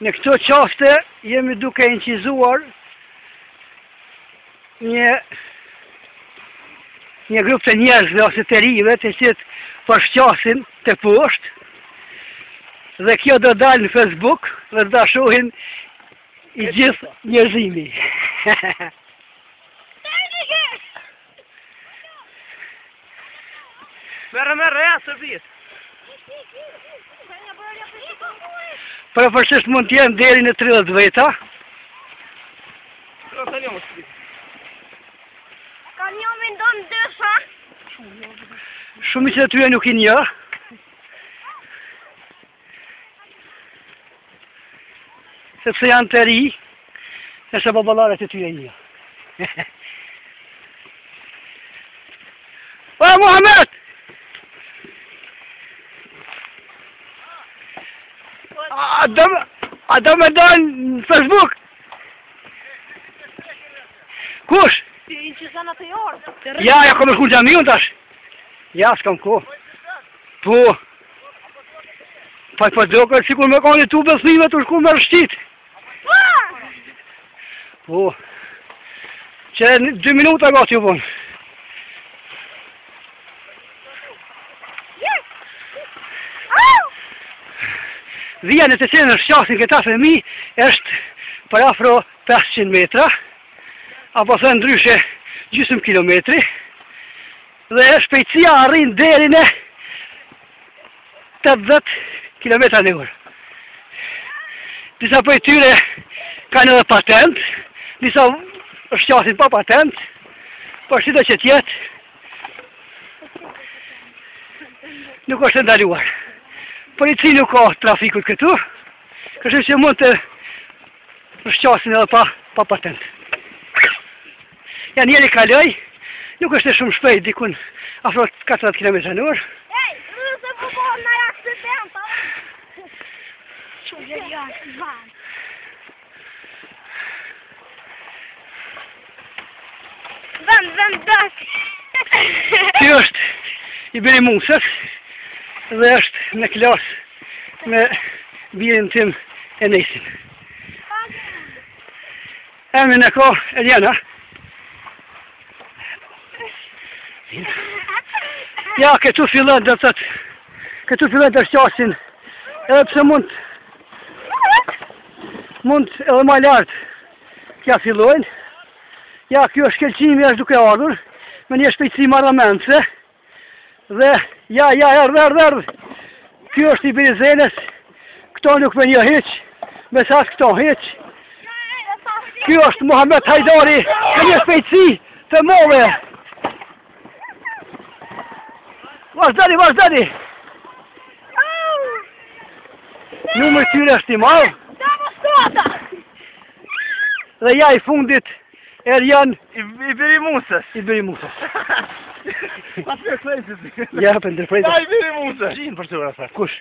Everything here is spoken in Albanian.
Në këto qaste jemi duke incizuar një grup të njerëzve ose të rive të cilët përshqasin të poshtë dhe kjo do dalë në Facebook dhe do shohin i gjithë njerëzimi. Merë, ja, së vitë. Përfërsisht mund t'jenë deri në 30 veta. Ka një me ndonë dësha. Shumë që të tyre nuk i një. Sepse janë të ri, nëse babalarët të tyre një. O, Muhammed! A do me dojnë në Facebook? Kush? Ti i që zanë atë jorë. Ja, kom e shku në gjamiun tash. Ja, s'kam ko. Po. Pa do këtë sikur me ka një tu besnime të shku me rështit. Po. Që 2 minuta ga t'ju vonë. Vija në të cilën në shqasin këta fëmi është për afro 500 metra, apo thënë ndryshe gjysmë kilometri, dhe shpejtësia arrin deri në 80 km/h. Disa për tyre kanë edhe patent, disa shqasin pa patent, por si do që tjetë, nuk është ndaluar. Polici nuk ka trafikut këtu, kështu që mund të shqasin edhe pa patent. Ja njeri kaloj, nuk është e shumë shpejt, dikun afro 40 km/h. Ej, rrëse po kohë në aksident, që gjë jashtë vanë. Vend dëk. Kjo është i biri Musës, dhe është në klasë me birin tim e Nesin. Emrin e ka Eliana. Ja, këtu fillon dhe të shqasin, edhe pse mund edhe ma lartë kja fillojnë. Ja, kjo është kelqimi është duke ardhur, me një shpejtësi marramense, dhe ja, erdh. Kjo është i birizenës, këto nuk me një heq, me sas këto heq. Kjo është Muhammed Hajdari, me një shpejtësi të move. Vazhdani. Numër tyre është i madh. Dhe ja i fundit, Erjan I biri Musës. I biri Musës. Pa të kërë klejtë. Ja, për ndërprejtë. Ja, i biri Musës. Gjinë për të rrasa. Kush?